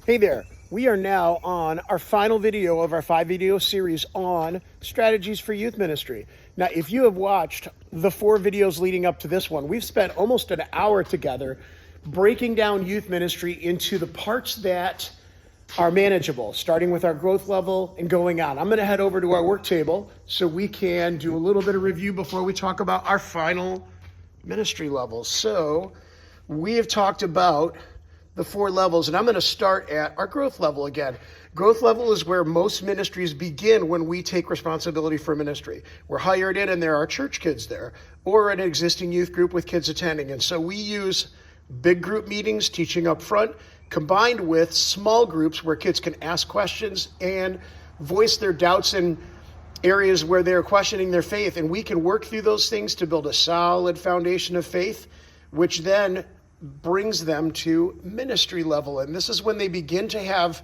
Hey there, we are now on our final video of our 5-video series on strategies for youth ministry. Now, if you have watched the 4 videos leading up to this one, we've spent almost an hour together breaking down youth ministry into the parts that are manageable, starting with our growth level and going on. I'm going to head over to our work table so we can do a little bit of review before we talk about our final ministry levels. So we have talked about the 4 levels, and I'm going to start at our growth level again. Growth level is where most ministries begin when we take responsibility for ministry. We're hired in and there are church kids there, or an existing youth group with kids attending. And so we use big group meetings, teaching up front, combined with small groups where kids can ask questions and voice their doubts in areas where they're questioning their faith. And we can work through those things to build a solid foundation of faith, which then brings them to ministry level. And this is when they begin to have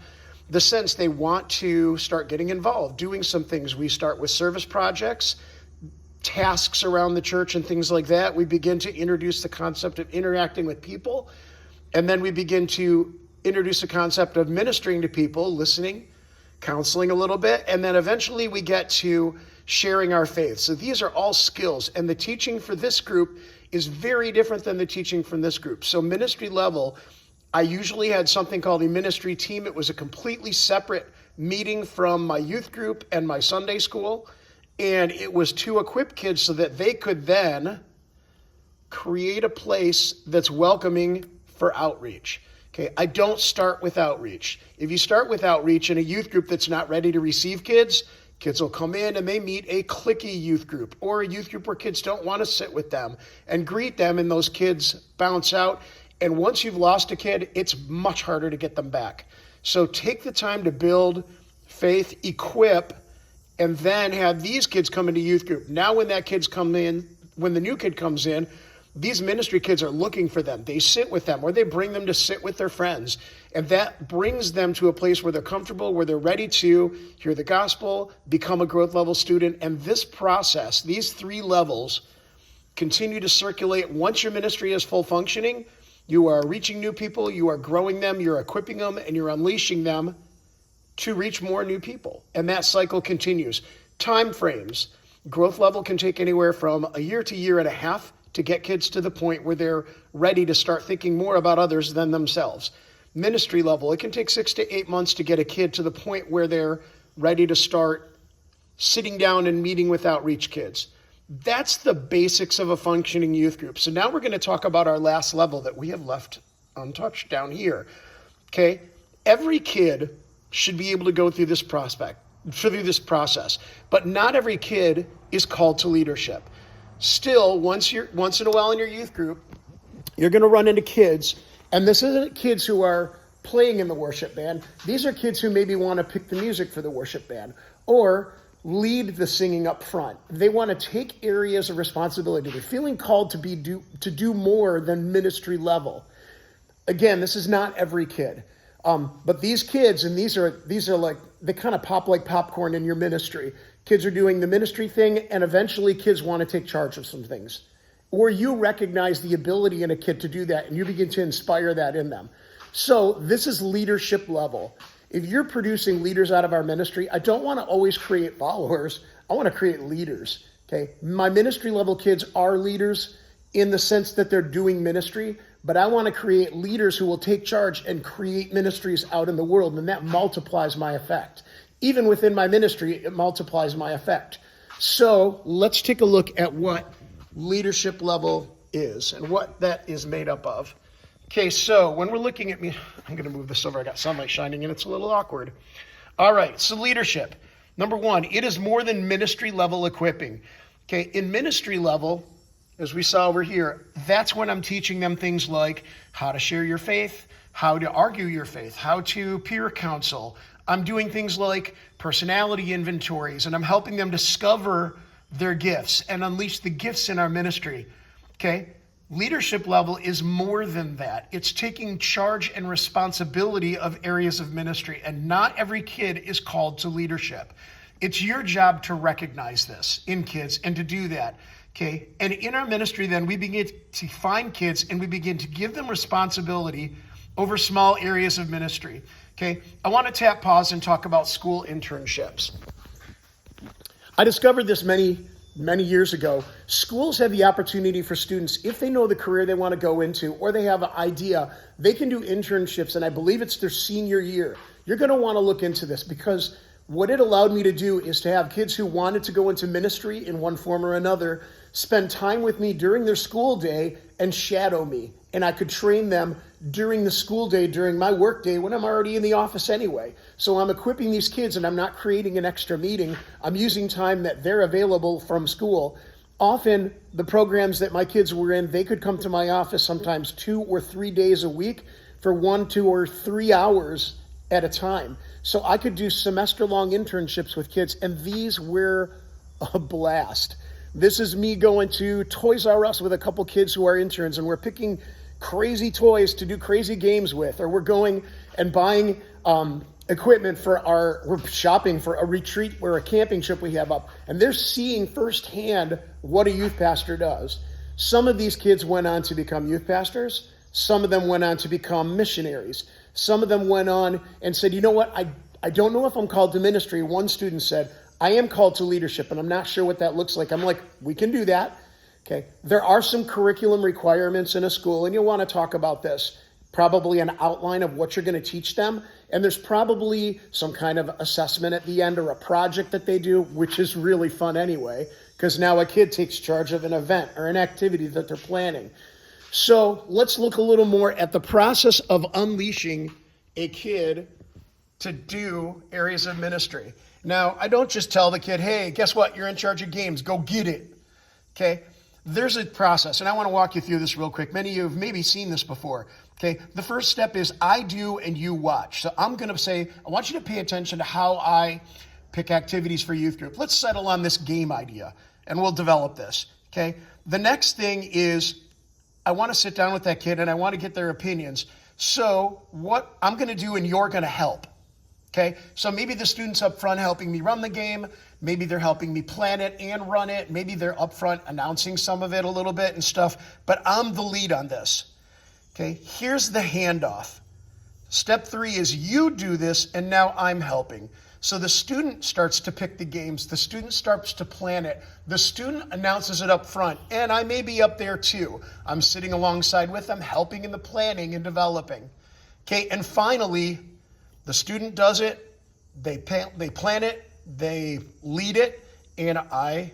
the sense they want to start getting involved, doing some things. We start with service projects, tasks around the church and things like that. We begin to introduce the concept of interacting with people. And then we begin to introduce the concept of ministering to people, listening, counseling a little bit. And then eventually we get to sharing our faith. So these are all skills. And the teaching for this group is very different than the teaching from this group. So ministry level, I usually had something called a ministry team. It was a completely separate meeting from my youth group and my Sunday school. And it was to equip kids so that they could then create a place that's welcoming for outreach. Okay, I don't start with outreach. If you start with outreach in a youth group that's not ready to receive kids, kids will come in and they meet a cliquey youth group or a youth group where kids don't want to sit with them and greet them, and those kids bounce out. And once you've lost a kid, it's much harder to get them back. So take the time to build faith, equip, and then have these kids come into youth group. Now when that kid's come in, when the new kid comes in, these ministry kids are looking for them. They sit with them, or they bring them to sit with their friends. And that brings them to a place where they're comfortable, where they're ready to hear the gospel, become a growth level student. And this process, these 3 levels, continue to circulate. Once your ministry is full functioning, you are reaching new people, you are growing them, you're equipping them, and you're unleashing them to reach more new people. And that cycle continues. Time frames. Growth level can take anywhere from a year to year and a half to get kids to the point where they're ready to start thinking more about others than themselves. Ministry level, it can take 6 to 8 months to get a kid to the point where they're ready to start sitting down and meeting with outreach kids. That's the basics of a functioning youth group. So now we're going to talk about our last level that we have left untouched down here. Okay, every kid should be able to go through this process, but not every kid is called to leadership. Still, once in a while in your youth group, you're going to run into kids, and this isn't kids who are playing in the worship band. These are kids who maybe want to pick the music for the worship band or lead the singing up front. They want to take areas of responsibility. They're feeling called to do more than ministry level. Again, this is not every kid. But these kids, and these are like, they kind of pop like popcorn in your ministry. Kids are doing the ministry thing, and eventually kids want to take charge of some things. Or you recognize the ability in a kid to do that, and you begin to inspire that in them. So this is leadership level. If you're producing leaders out of our ministry, I don't want to always create followers. I want to create leaders. Okay, my ministry level kids are leaders in the sense that they're doing ministry, but I want to create leaders who will take charge and create ministries out in the world, and that multiplies my effect. Even within my ministry, it multiplies my effect. So let's take a look at what leadership level is and what that is made up of. Okay, so when we're looking at me, I'm going to move this over. I got sunlight shining and it's a little awkward. All right, so leadership. Number 1, it is more than ministry level equipping. Okay, in ministry level, as we saw over here, that's when I'm teaching them things like how to share your faith, how to argue your faith, how to peer counsel. I'm doing things like personality inventories, and I'm helping them discover their gifts and unleash the gifts in our ministry. Okay? Leadership level is more than that. It's taking charge and responsibility of areas of ministry, and not every kid is called to leadership. It's your job to recognize this in kids and to do that. Okay? And in our ministry, then, we begin to find kids and we begin to give them responsibility over small areas of ministry. Okay, I want to tap pause and talk about school internships. I discovered this many years ago. Schools have the opportunity for students, if they know the career they want to go into or they have an idea, they can do internships, and I believe it's their senior year. You're going to want to look into this, because what it allowed me to do is to have kids who wanted to go into ministry in one form or another spend time with me during their school day and shadow me. And I could train them during the school day, during my work day, when I'm already in the office anyway. So I'm equipping these kids, and I'm not creating an extra meeting. I'm using time that they're available from school. Often the programs that my kids were in, they could come to my office sometimes 2 or 3 days a week for 1, 2, or 3 hours at a time. So I could do semester-long internships with kids, and these were a blast. This is me going to Toys R Us with a couple kids who are interns, and we're picking crazy toys to do crazy games with, or we're going and buying equipment we're shopping for a retreat or a camping trip we have up, and they're seeing firsthand what a youth pastor does. Some of these kids went on to become youth pastors. Some of them went on to become missionaries. Some of them went on and said, you know what, I don't know if I'm called to ministry. One student said, I am called to leadership, and I'm not sure what that looks like. I'm like, we can do that. Okay. There are some curriculum requirements in a school, and you'll want to talk about this. Probably an outline of what you're going to teach them. And there's probably some kind of assessment at the end or a project that they do, which is really fun anyway, because now a kid takes charge of an event or an activity that they're planning. So let's look a little more at the process of unleashing a kid to do areas of ministry. Now, I don't just tell the kid, hey, guess what? You're in charge of games. Go get it. Okay? There's a process, and I want to walk you through this real quick. Many of you have maybe seen this before. Okay? The first step is I do and you watch. So I'm going to say, I want you to pay attention to how I pick activities for youth group. Let's settle on this game idea, and we'll develop this. Okay? The next thing is I want to sit down with that kid, and I want to get their opinions. So what I'm going to do, and you're going to help. Okay, so maybe the student's up front helping me run the game. Maybe they're helping me plan it and run it. Maybe they're up front announcing some of it a little bit and stuff. But I'm the lead on this. Okay, here's the handoff. Step 3 is you do this, and now I'm helping. So the student starts to pick the games. The student starts to plan it. The student announces it up front, and I may be up there too. I'm sitting alongside with them, helping in the planning and developing. Okay, and finally, the student does it, they plan it, they lead it, and I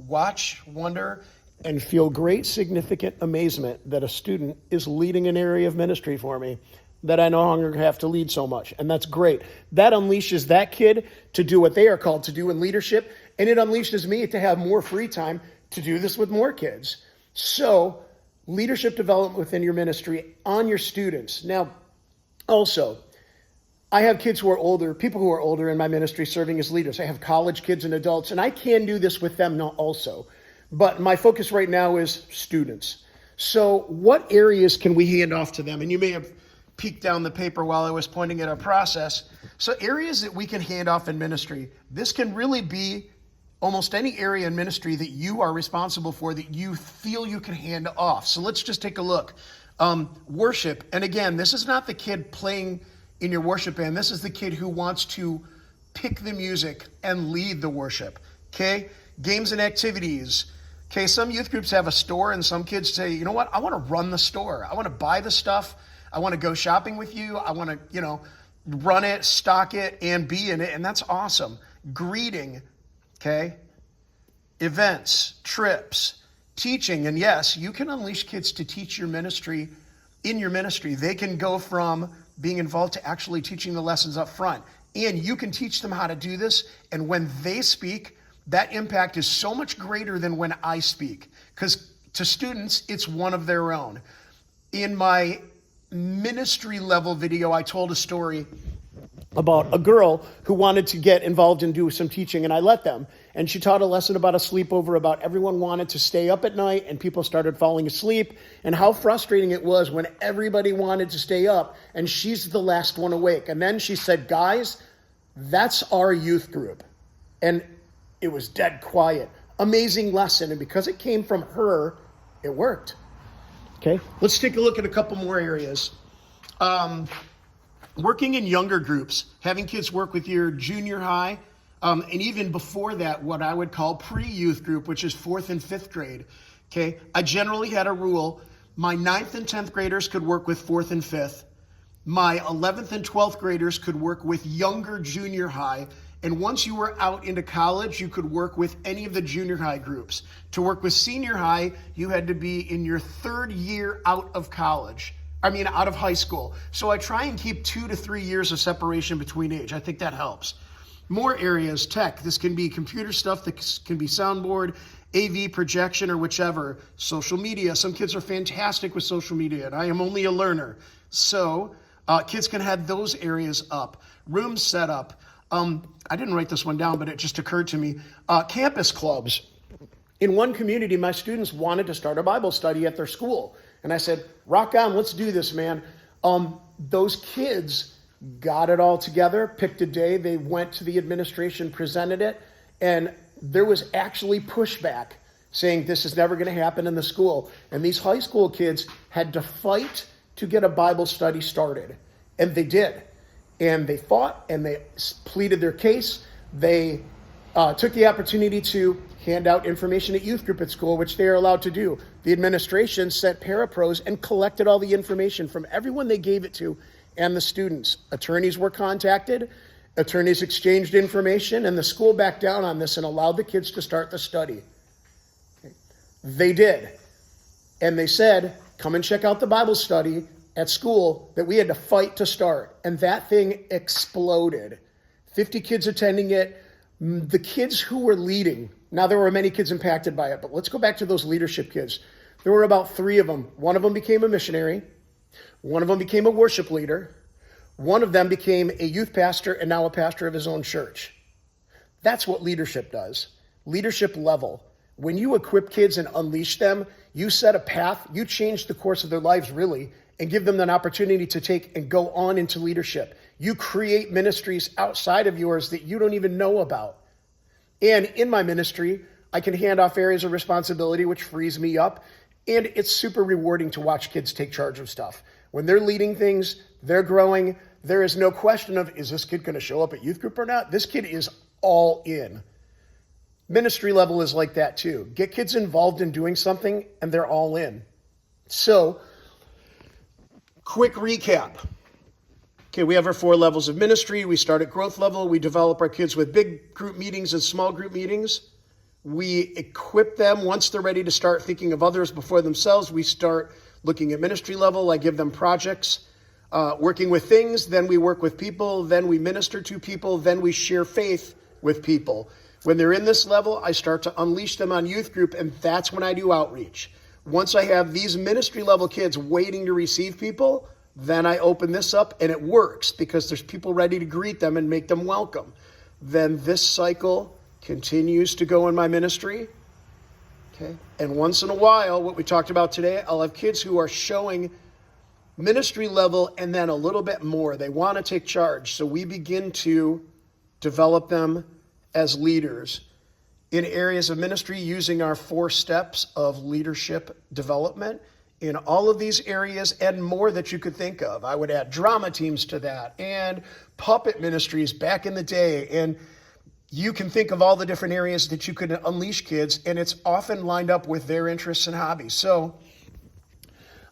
watch, wonder, and feel great significant amazement that a student is leading an area of ministry for me that I no longer have to lead so much. And that's great. That unleashes that kid to do what they are called to do in leadership, and it unleashes me to have more free time to do this with more kids. So, leadership development within your ministry on your students. Now, also, I have kids who are older, people who are older in my ministry serving as leaders. I have college kids and adults, and I can do this with them now also. But my focus right now is students. So what areas can we hand off to them? And you may have peeked down the paper while I was pointing at our process. So areas that we can hand off in ministry, this can really be almost any area in ministry that you are responsible for that you feel you can hand off. So let's just take a look. Worship, and again, this is not the kid playing in your worship band. This is the kid who wants to pick the music and lead the worship. Okay? Games and activities. Okay, some youth groups have a store, and some kids say, you know what? I want to run the store. I want to buy the stuff. I want to go shopping with you. I want to, run it, stock it, and be in it. And that's awesome. Greeting. Okay? Events, trips, teaching. And yes, you can unleash kids to teach your ministry in your ministry. They can go from being involved to actually teaching the lessons up front. And you can teach them how to do this. And when they speak, that impact is so much greater than when I speak. Because to students, it's one of their own. In my ministry level video, I told a story about a girl who wanted to get involved and do some teaching, and I let them. And she taught a lesson about a sleepover, about everyone wanted to stay up at night, and people started falling asleep, and how frustrating it was when everybody wanted to stay up, and she's the last one awake. And then she said, guys, that's our youth group. And it was dead quiet. Amazing lesson, and because it came from her, it worked. Okay, let's take a look at a couple more areas. Working in younger groups, having kids work with your junior high, and even before that, what I would call pre-youth group, which is 4th and 5th grade. Okay, I generally had a rule. My 9th and 10th graders could work with 4th and 5th. My 11th and 12th graders could work with younger junior high. And once you were out into college, you could work with any of the junior high groups. To work with senior high, you had to be in your 3rd year out of high school. So I try and keep 2 to 3 years of separation between age. I think that helps. More areas, tech. This can be computer stuff, that can be soundboard, AV, projection, or whichever. Social media. Some kids are fantastic with social media, and I am only a learner. So kids can have those areas up. Room setup. I didn't write this one down, but it just occurred to me. Campus clubs. In one community, my students wanted to start a Bible study at their school. And I said, rock on, let's do this, man. Those kids got it all together, picked a day, they went to the administration, presented it, and there was actually pushback saying this is never going to happen in the school. And these high school kids had to fight to get a Bible study started. And they did. And they fought and they pleaded their case. They took the opportunity to hand out information at youth group at school, which they are allowed to do. The administration sent parapros and collected all the information from everyone they gave it to and the students. Attorneys were contacted. Attorneys exchanged information, and the school backed down on this and allowed the kids to start the study. They did. And they said, come and check out the Bible study at school that we had to fight to start. And that thing exploded. 50 kids attending it. The kids who were leading, now there were many kids impacted by it, but let's go back to those leadership kids. There were about 3 of them. One of them became a missionary. One of them became a worship leader. One of them became a youth pastor and now a pastor of his own church. That's what leadership does. Leadership level. When you equip kids and unleash them, you set a path, you change the course of their lives really, and give them an opportunity to take and go on into leadership. You create ministries outside of yours that you don't even know about. And in my ministry, I can hand off areas of responsibility, which frees me up. And it's super rewarding to watch kids take charge of stuff. When they're leading things, they're growing. There is no question of, is this kid going to show up at youth group or not? This kid is all in. Ministry level is like that too. Get kids involved in doing something and they're all in. So, quick recap. Okay, we have our 4 levels of ministry. We start at growth level. We develop our kids with big group meetings and small group meetings. We equip them once they're ready to start thinking of others before themselves. We start looking at ministry level. I give them projects, working with things. Then we work with people. Then we minister to people. Then we share faith with people. When they're in this level, I start to unleash them on youth group, and that's when I do outreach. Once I have these ministry level kids waiting to receive people, then I open this up, and it works because there's people ready to greet them and make them welcome. Then this cycle continues to go in my ministry. Okay. And once in a while, what we talked about today, I'll have kids who are showing ministry level and then a little bit more. They want to take charge. So we begin to develop them as leaders in areas of ministry using our 4 steps of leadership development in all of these areas and more that you could think of. I would add drama teams to that and puppet ministries back in the day. And you can think of all the different areas that you could unleash kids, and it's often lined up with their interests and hobbies. So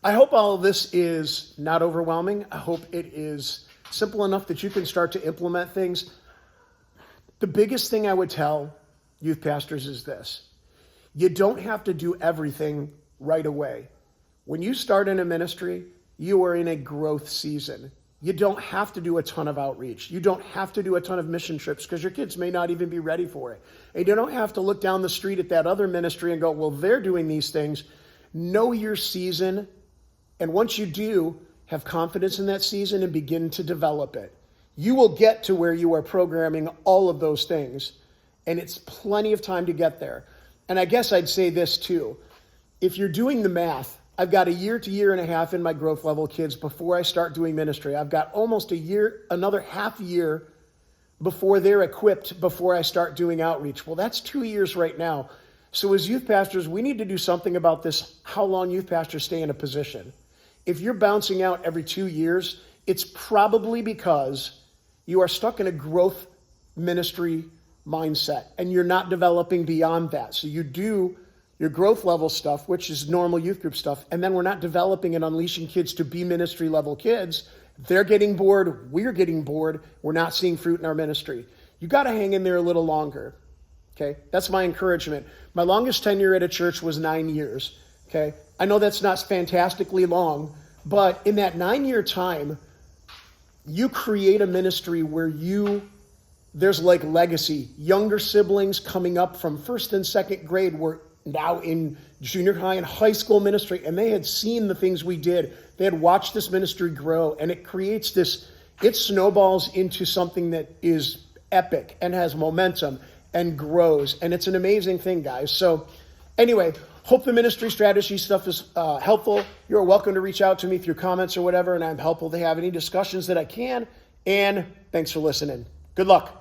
I hope all of this is not overwhelming. I hope it is simple enough that you can start to implement things. The biggest thing I would tell youth pastors is this. You don't have to do everything right away. When you start in a ministry, you are in a growth season. You don't have to do a ton of outreach. You don't have to do a ton of mission trips because your kids may not even be ready for it. And you don't have to look down the street at that other ministry and go, well, they're doing these things. Know your season. And once you do, have confidence in that season and begin to develop it. You will get to where you are programming all of those things. And it's plenty of time to get there. And I guess I'd say this too. If you're doing the math, I've got a year to year and a half in my growth level kids before I start doing ministry. I've got almost a year, another half year before they're equipped, before I start doing outreach. Well, that's 2 years right now. So as youth pastors, we need to do something about this, how long youth pastors stay in a position. If you're bouncing out every 2 years, it's probably because you are stuck in a growth ministry mindset and you're not developing beyond that. So you do your growth level stuff, which is normal youth group stuff, and then we're not developing and unleashing kids to be ministry level kids. They're getting bored. We're getting bored. We're not seeing fruit in our ministry. You got to hang in there a little longer. Okay, that's my encouragement. My longest tenure at a church was 9 years. Okay, I know that's not fantastically long, but in that 9-year time, you create a ministry where there's like legacy. Younger siblings coming up from first and second grade were now in junior high and high school ministry, and they had seen the things we did. They had watched this ministry grow, and it creates it snowballs into something that is epic and has momentum and grows, and it's an amazing thing, guys. So anyway, hope the ministry strategy stuff is helpful. You're welcome to reach out to me through comments or whatever, and I'm helpful to have any discussions that I can, and thanks for listening. Good luck.